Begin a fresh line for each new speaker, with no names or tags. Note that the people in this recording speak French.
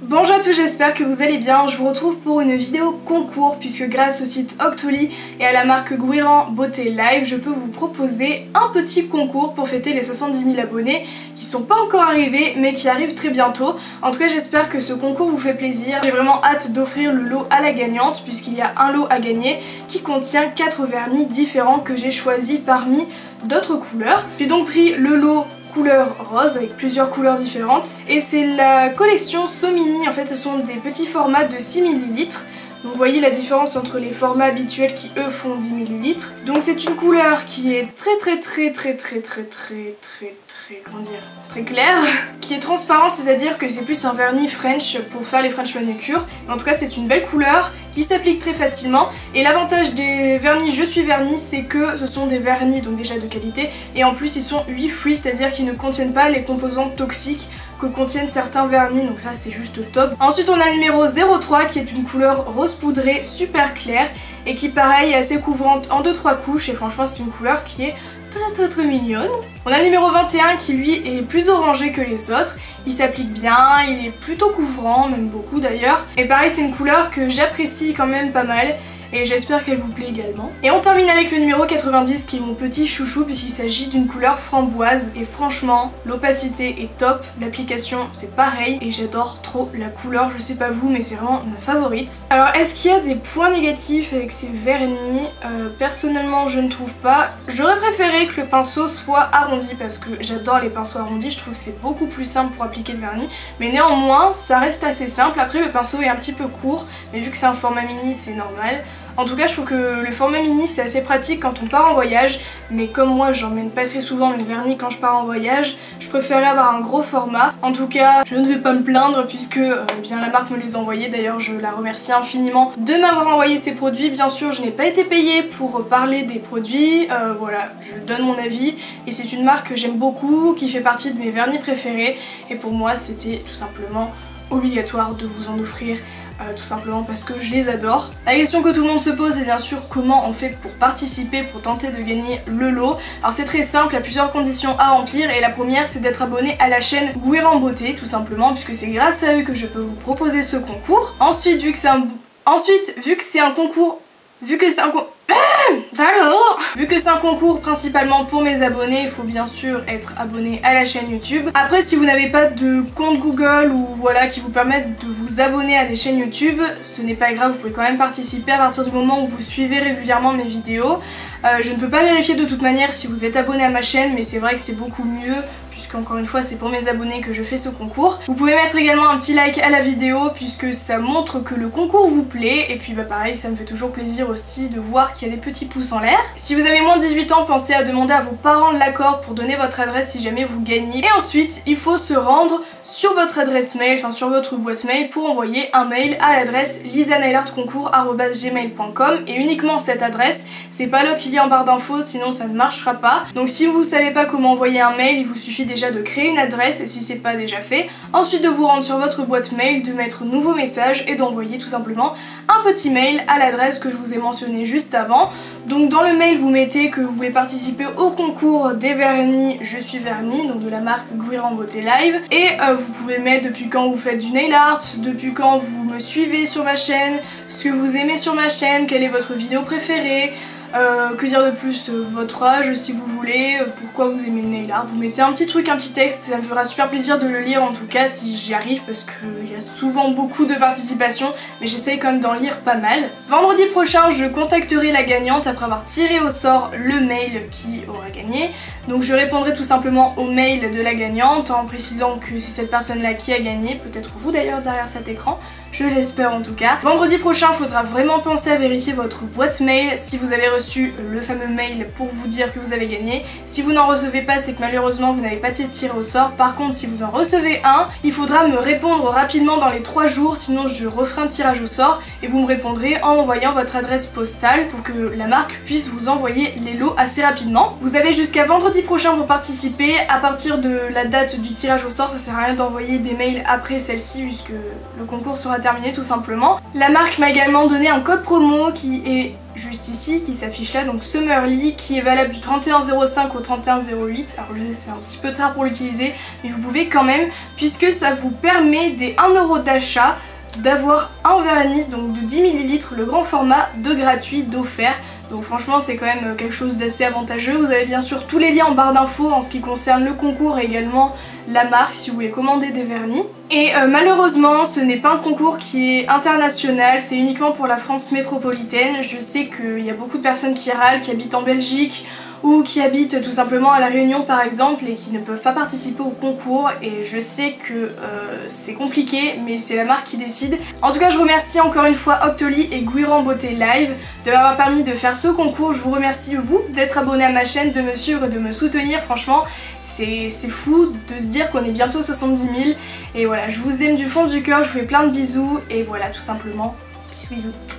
Bonjour à tous, j'espère que vous allez bien. Je vous retrouve pour une vidéo concours puisque grâce au site Octoly et à la marque Guiran Beauté Live, je peux vous proposer un petit concours pour fêter les 70 000 abonnés qui sont pas encore arrivés mais qui arrivent très bientôt. En tout cas, j'espère que ce concours vous fait plaisir. J'ai vraiment hâte d'offrir le lot à la gagnante puisqu'il y a un lot à gagner qui contient 4 vernis différents que j'ai choisis parmi d'autres couleurs. J'ai donc pris le lot couleur rose avec plusieurs couleurs différentes et c'est la collection Somini. En fait, ce sont des petits formats de 6 ml. Donc vous voyez la différence entre les formats habituels qui eux font 10 ml. Donc c'est une couleur qui est très comment dire, très claire, qui est transparente, c'est-à-dire que c'est plus un vernis French pour faire les French manucure. En tout cas, c'est une belle couleur qui s'applique très facilement. Et l'avantage des vernis Je suis vernis, c'est que ce sont des vernis donc déjà de qualité et en plus ils sont UV-free, c'est-à-dire qu'ils ne contiennent pas les composants toxiques que contiennent certains vernis, donc ça c'est juste top. Ensuite on a le numéro 03 qui est une couleur rose poudrée super claire et qui pareil est assez couvrante en 2-3 couches et franchement c'est une couleur qui est très mignonne. On a le numéro 21 qui lui est plus orangé que les autres, il s'applique bien, il est plutôt couvrant, même beaucoup d'ailleurs. Et pareil c'est une couleur que j'apprécie quand même pas mal et j'espère qu'elle vous plaît également. Et on termine avec le numéro 90 qui est mon petit chouchou puisqu'il s'agit d'une couleur framboise et franchement l'opacité est top, l'application c'est pareil et j'adore trop la couleur, je sais pas vous mais c'est vraiment ma favorite. Alors est-ce qu'il y a des points négatifs avec ces vernis? Personnellement je ne trouve pas. J'aurais préféré que le pinceau soit arrondi parce que j'adore les pinceaux arrondis, je trouve que c'est beaucoup plus simple pour appliquer le vernis, mais néanmoins ça reste assez simple. Après le pinceau est un petit peu court mais vu que c'est un format mini c'est normal. En tout cas je trouve que le format mini c'est assez pratique quand on part en voyage, mais comme moi j'emmène pas très souvent mes vernis quand je pars en voyage, je préférais avoir un gros format. En tout cas je ne vais pas me plaindre puisque bien la marque me les a envoyés, d'ailleurs je la remercie infiniment de m'avoir envoyé ces produits. Bien sûr je n'ai pas été payée pour parler des produits, voilà, je donne mon avis et c'est une marque que j'aime beaucoup, qui fait partie de mes vernis préférés et pour moi c'était tout simplement obligatoire de vous en offrir. Tout simplement parce que je les adore. La question que tout le monde se pose est bien sûr comment on fait pour participer, pour tenter de gagner le lot. Alors c'est très simple, il y a plusieurs conditions à remplir et la première c'est d'être abonné à la chaîne Guiran Beauté tout simplement puisque c'est grâce à eux que je peux vous proposer ce concours. Ensuite vu que c'est un concours vu que c'est un concours principalement pour mes abonnés, il faut bien sûr être abonné à la chaîne YouTube. Après si vous n'avez pas de compte Google ou voilà qui vous permettent de vous abonner à des chaînes YouTube, ce n'est pas grave, vous pouvez quand même participer à partir du moment où vous suivez régulièrement mes vidéos. Je ne peux pas vérifier de toute manière si vous êtes abonné à ma chaîne, mais c'est vrai que c'est beaucoup mieux puisque encore une fois c'est pour mes abonnés que je fais ce concours. Vous pouvez mettre également un petit like à la vidéo puisque ça montre que le concours vous plaît et puis bah pareil ça me fait toujours plaisir aussi de voir qu'il y a des petits pouces en l'air. Si vous avez moins de 18 ans, pensez à demander à vos parents l'accord pour donner votre adresse si jamais vous gagnez. Et ensuite il faut se rendre sur votre adresse mail, enfin sur votre boîte mail pour envoyer un mail à l'adresse lisanailartconcours@gmail.com et uniquement cette adresse, c'est pas l'autre qui est en barre d'infos sinon ça ne marchera pas. Donc si vous savez pas comment envoyer un mail, il vous suffit déjà de créer une adresse si c'est pas déjà fait, ensuite de vous rendre sur votre boîte mail, de mettre nouveau message et d'envoyer tout simplement un petit mail à l'adresse que je vous ai mentionné juste avant. Donc dans le mail vous mettez que vous voulez participer au concours des vernis Je suis vernis, donc de la marque Guiran Beauté Live, et vous pouvez mettre depuis quand vous faites du nail art, depuis quand vous me suivez sur ma chaîne, ce que vous aimez sur ma chaîne, quelle est votre vidéo préférée. Que dire de plus, votre âge si vous voulez, pourquoi vous aimez le nail art, vous mettez un petit truc, un petit texte, ça me fera super plaisir de le lire en tout cas si j'y arrive parce qu'il y a souvent beaucoup de participation mais j'essaye quand même d'en lire pas mal. Vendredi prochain je contacterai la gagnante après avoir tiré au sort le mail qui aura gagné. Donc je répondrai tout simplement au mail de la gagnante en précisant que c'est cette personne là qui a gagné, peut-être vous d'ailleurs derrière cet écran. Je l'espère en tout cas. Vendredi prochain, il faudra vraiment penser à vérifier votre boîte mail si vous avez reçu le fameux mail pour vous dire que vous avez gagné. Si vous n'en recevez pas, c'est que malheureusement vous n'avez pas été tiré au sort. Par contre, si vous en recevez un, il faudra me répondre rapidement dans les 3 jours, sinon je referai un tirage au sort et vous me répondrez en envoyant votre adresse postale pour que la marque puisse vous envoyer les lots assez rapidement. Vous avez jusqu'à vendredi prochain pour participer. À partir de la date du tirage au sort, ça sert à rien d'envoyer des mails après celle-ci puisque le concours sera sera terminé tout simplement. La marque m'a également donné un code promo qui est juste ici, qui s'affiche là, donc Summerly, qui est valable du 31,05 au 31,08. Alors c'est un petit peu tard pour l'utiliser, mais vous pouvez quand même, puisque ça vous permet des 1 € d'achat d'avoir un vernis donc de 10 ml, le grand format, de gratuit, d'offert. Donc franchement c'est quand même quelque chose d'assez avantageux. Vous avez bien sûr tous les liens en barre d'infos en ce qui concerne le concours et également la marque si vous voulez commander des vernis. Et malheureusement ce n'est pas un concours qui est international, c'est uniquement pour la France métropolitaine. Je sais qu'il y a beaucoup de personnes qui râlent, qui habitent en Belgique ou qui habitent tout simplement à La Réunion par exemple et qui ne peuvent pas participer au concours, et je sais que c'est compliqué mais c'est la marque qui décide. En tout cas je remercie encore une fois Octoly et Guiran Beauté Live de m'avoir permis de faire ce concours. Je vous remercie vous d'être abonné à ma chaîne, de me suivre et de me soutenir. Franchement c'est fou de se dire qu'on est bientôt 70 000 et voilà, je vous aime du fond du cœur, je vous fais plein de bisous et voilà tout simplement, bisous bisous.